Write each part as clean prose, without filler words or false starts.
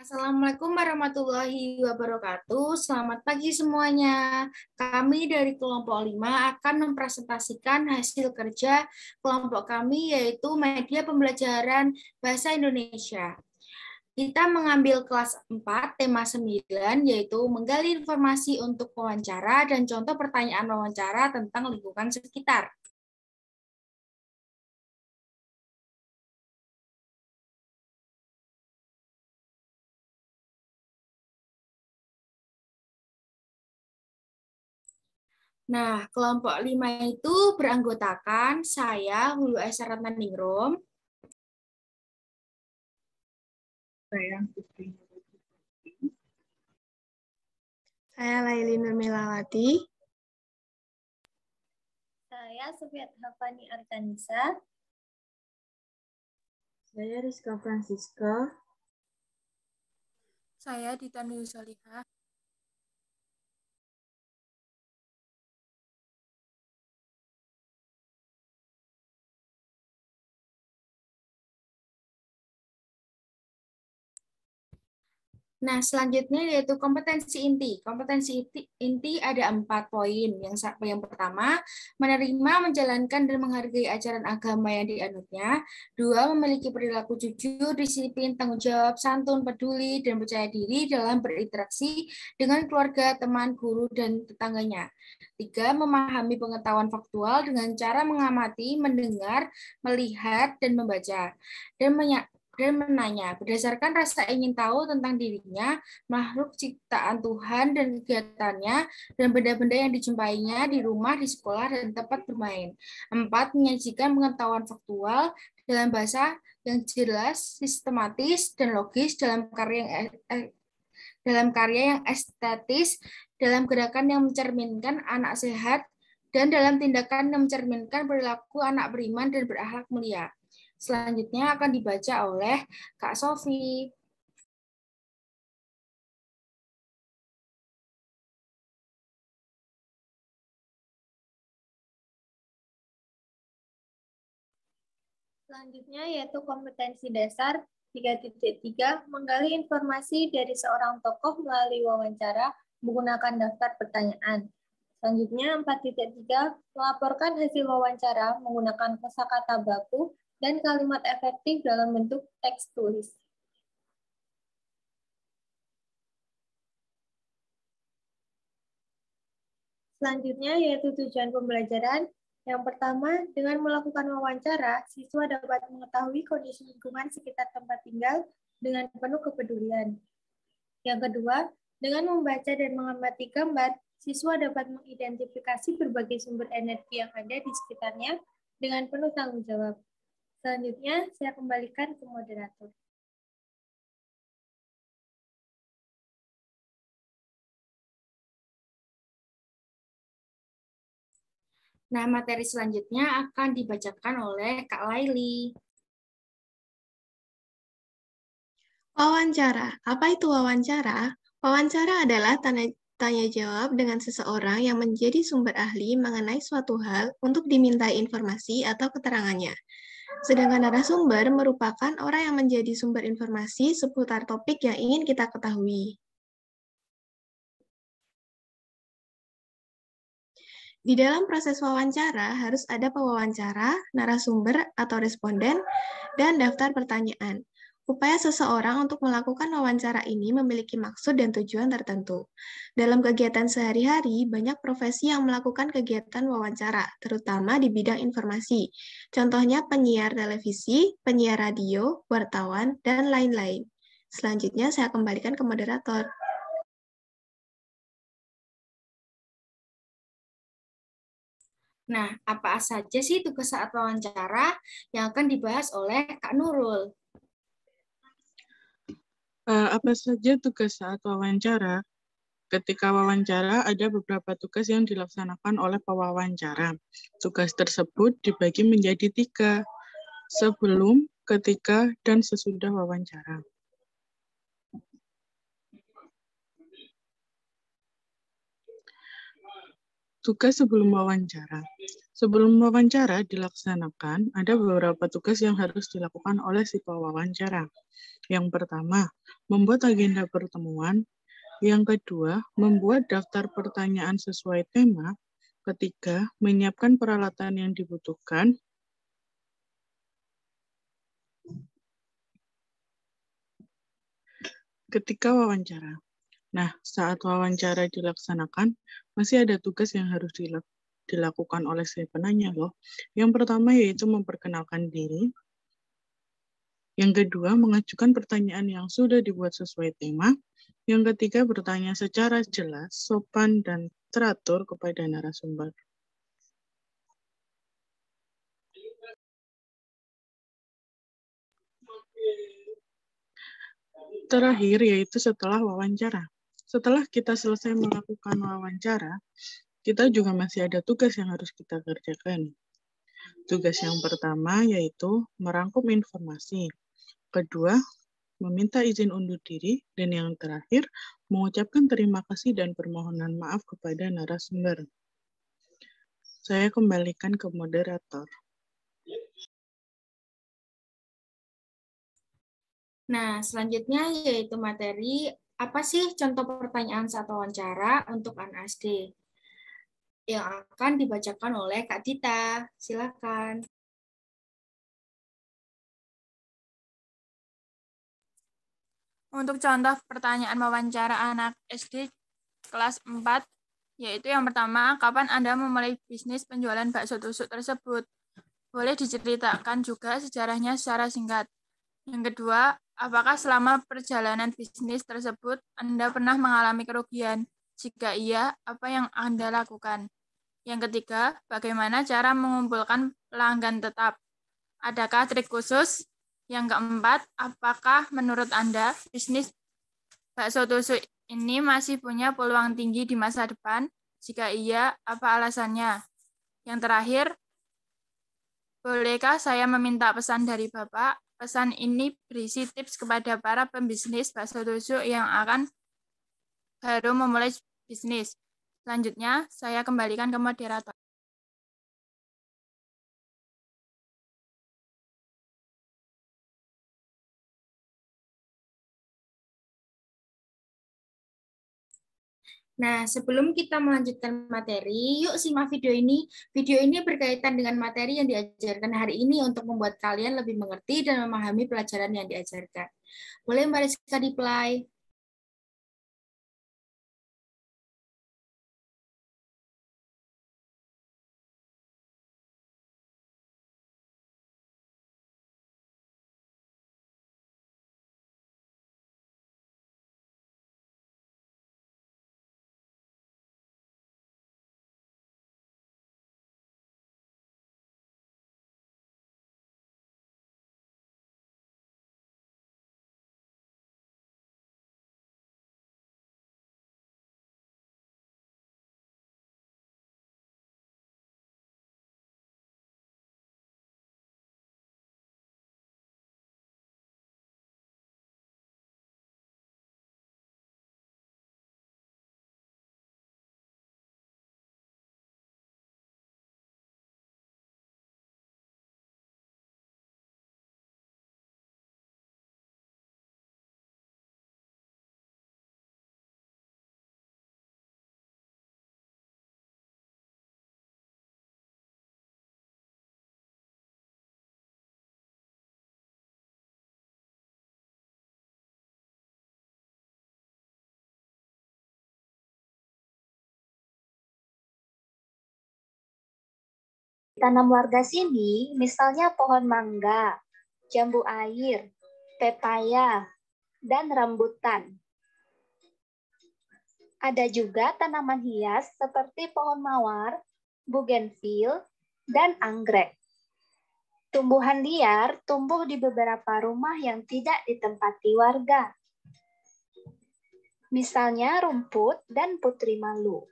Assalamualaikum warahmatullahi wabarakatuh. Selamat pagi semuanya. Kami dari kelompok 5 akan mempresentasikan hasil kerja kelompok kami yaitu media pembelajaran bahasa Indonesia. Kita mengambil kelas 4, tema 9, yaitu menggali informasi untuk wawancara dan contoh pertanyaan wawancara tentang lingkungan sekitar. Nah, kelompok 5 itu beranggotakan saya, Hulu Esa Ratnaningrum, Saya Putri. Saya Laili Nurmilawati. Saya Sufiat Hafani Arkanisa. Saya Rizka Francisca. Saya Dita Nuyusolihah. Nah, selanjutnya yaitu kompetensi inti. Kompetensi inti ada 4 poin. Yang pertama, menerima, menjalankan, dan menghargai ajaran agama yang dianutnya. 2, memiliki perilaku jujur, disiplin, tanggung jawab, santun, peduli, dan percaya diri dalam berinteraksi dengan keluarga, teman, guru, dan tetangganya. 3, memahami pengetahuan faktual dengan cara mengamati, mendengar, melihat, dan membaca. Dan menanya, berdasarkan rasa ingin tahu tentang dirinya, makhluk ciptaan Tuhan dan kegiatannya, dan benda-benda yang dijumpainya di rumah, di sekolah, dan tempat bermain. 4, menyajikan pengetahuan faktual dalam bahasa yang jelas, sistematis, dan logis dalam karya yang estetis, dalam gerakan yang mencerminkan anak sehat, dan dalam tindakan yang mencerminkan perilaku anak beriman dan berakhlak mulia. Selanjutnya akan dibaca oleh Kak Sofi. Selanjutnya yaitu kompetensi dasar 3.3, menggali informasi dari seorang tokoh melalui wawancara menggunakan daftar pertanyaan. Selanjutnya 4.3, melaporkan hasil wawancara menggunakan kosakata baku dan kalimat efektif dalam bentuk teks tulis. Selanjutnya yaitu tujuan pembelajaran. Yang pertama, dengan melakukan wawancara, siswa dapat mengetahui kondisi lingkungan sekitar tempat tinggal dengan penuh kepedulian. Yang kedua, dengan membaca dan mengamati gambar, siswa dapat mengidentifikasi berbagai sumber energi yang ada di sekitarnya dengan penuh tanggung jawab. Selanjutnya, saya kembalikan ke moderator. Nah, materi selanjutnya akan dibacakan oleh Kak Laili. Wawancara. Apa itu wawancara? Wawancara adalah tanya jawab dengan seseorang yang menjadi sumber ahli mengenai suatu hal untuk dimintai informasi atau keterangannya. Sedangkan narasumber merupakan orang yang menjadi sumber informasi seputar topik yang ingin kita ketahui. Di dalam proses wawancara harus ada pewawancara, narasumber atau responden, dan daftar pertanyaan. Upaya seseorang untuk melakukan wawancara ini memiliki maksud dan tujuan tertentu. Dalam kegiatan sehari-hari, banyak profesi yang melakukan kegiatan wawancara, terutama di bidang informasi. Contohnya penyiar televisi, penyiar radio, wartawan, dan lain-lain. Selanjutnya saya kembalikan ke moderator. Nah, apa saja sih tugas saat wawancara yang akan dibahas oleh Kak Nurul? Apa saja tugas saat wawancara? Ketika wawancara, ada beberapa tugas yang dilaksanakan oleh pewawancara. Tugas tersebut dibagi menjadi 3, sebelum, ketika, dan sesudah wawancara. Tugas sebelum wawancara. Sebelum wawancara dilaksanakan, ada beberapa tugas yang harus dilakukan oleh si pewawancara. Yang pertama, membuat agenda pertemuan. Yang kedua, membuat daftar pertanyaan sesuai tema. Ketiga, menyiapkan peralatan yang dibutuhkan. Ketika wawancara. Nah, saat wawancara dilaksanakan, masih ada tugas yang harus dilakukan oleh si penanya loh. Yang pertama yaitu memperkenalkan diri. Yang kedua, mengajukan pertanyaan yang sudah dibuat sesuai tema. Yang ketiga, bertanya secara jelas, sopan, dan teratur kepada narasumber. Terakhir yaitu setelah wawancara. Setelah kita selesai melakukan wawancara, kita juga masih ada tugas yang harus kita kerjakan. Tugas yang pertama yaitu merangkum informasi. Kedua, meminta izin undur diri. Dan yang terakhir, mengucapkan terima kasih dan permohonan maaf kepada narasumber. Saya kembalikan ke moderator. Nah, selanjutnya yaitu materi, apa sih contoh pertanyaan saat wawancara untuk anak SD? Yang akan dibacakan oleh Kak Dita. Silakan. Untuk contoh pertanyaan wawancara anak SD kelas 4, yaitu yang pertama, kapan Anda memulai bisnis penjualan bakso tusuk tersebut? Boleh diceritakan juga sejarahnya secara singkat. Yang kedua, apakah selama perjalanan bisnis tersebut Anda pernah mengalami kerugian? Jika iya, apa yang Anda lakukan? Yang ketiga, bagaimana cara mengumpulkan pelanggan tetap? Adakah trik khusus? Yang keempat, apakah menurut Anda bisnis bakso tusuk ini masih punya peluang tinggi di masa depan? Jika iya, apa alasannya? Yang terakhir, bolehkah saya meminta pesan dari Bapak? Pesan ini berisi tips kepada para pembisnis bakso tusuk yang akan baru memulai bisnis. Selanjutnya, saya kembalikan ke moderator. Nah, sebelum kita melanjutkan materi, yuk simak video ini. Video ini berkaitan dengan materi yang diajarkan hari ini untuk membuat kalian lebih mengerti dan memahami pelajaran yang diajarkan. Boleh Mbak Rizka di-play? Tanam warga sini, misalnya pohon mangga, jambu air, pepaya, dan rambutan. Ada juga tanaman hias seperti pohon mawar, bougainville, dan anggrek. Tumbuhan liar tumbuh di beberapa rumah yang tidak ditempati warga. Misalnya rumput dan putri malu.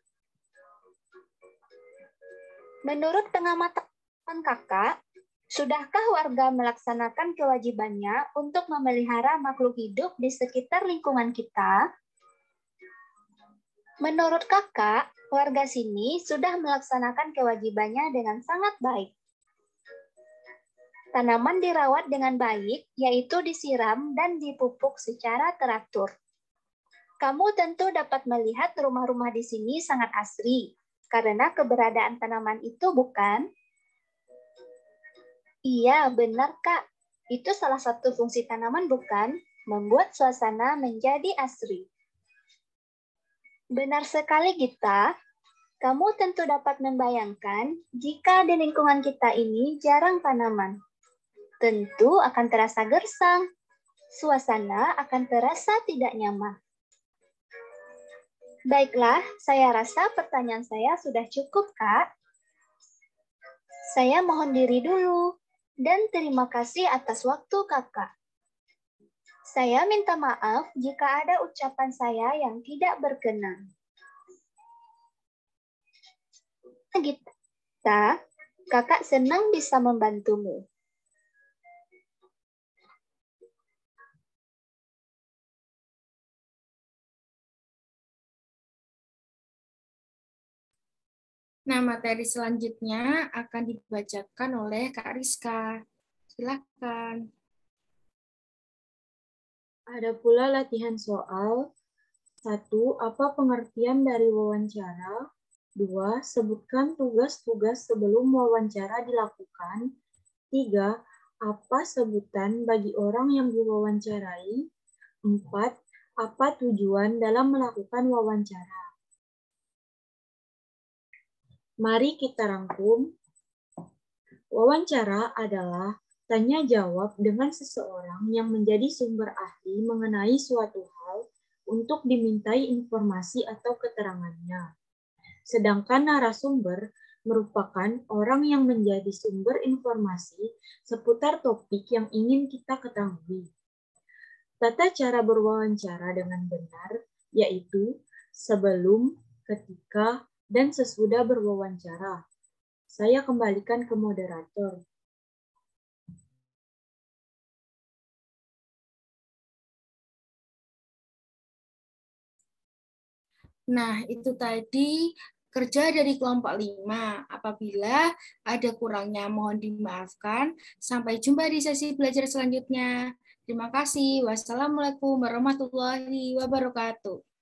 Menurut pengamatan kakak, sudahkah warga melaksanakan kewajibannya untuk memelihara makhluk hidup di sekitar lingkungan kita? Menurut kakak, warga sini sudah melaksanakan kewajibannya dengan sangat baik. Tanaman dirawat dengan baik, yaitu disiram dan dipupuk secara teratur. Kamu tentu dapat melihat rumah-rumah di sini sangat asri, karena keberadaan tanaman itu, bukan? Iya, benar, Kak. Itu salah satu fungsi tanaman, bukan? Membuat suasana menjadi asri. Benar sekali, Gita. Kamu tentu dapat membayangkan jika di lingkungan kita ini jarang tanaman. Tentu akan terasa gersang. Suasana akan terasa tidak nyaman. Baiklah, saya rasa pertanyaan saya sudah cukup, Kak. Saya mohon diri dulu, dan terima kasih atas waktu Kakak. Saya minta maaf jika ada ucapan saya yang tidak berkenan. Gita, Kakak senang bisa membantumu. Nah, materi selanjutnya akan dibacakan oleh Kak Rizka. Silakan. Ada pula latihan soal. 1. Apa pengertian dari wawancara? 2. Sebutkan tugas-tugas sebelum wawancara dilakukan. 3. Apa sebutan bagi orang yang diwawancarai? 4. Apa tujuan dalam melakukan wawancara? Mari kita rangkum. Wawancara adalah tanya jawab dengan seseorang yang menjadi sumber ahli mengenai suatu hal untuk dimintai informasi atau keterangannya. Sedangkan narasumber merupakan orang yang menjadi sumber informasi seputar topik yang ingin kita ketahui. Tata cara berwawancara dengan benar yaitu sebelum, ketika, dan sesudah berwawancara. Saya kembalikan ke moderator. Nah, itu tadi kerja dari kelompok 5. Apabila ada kurangnya, mohon dimaafkan. Sampai jumpa di sesi belajar selanjutnya. Terima kasih. Wassalamualaikum warahmatullahi wabarakatuh.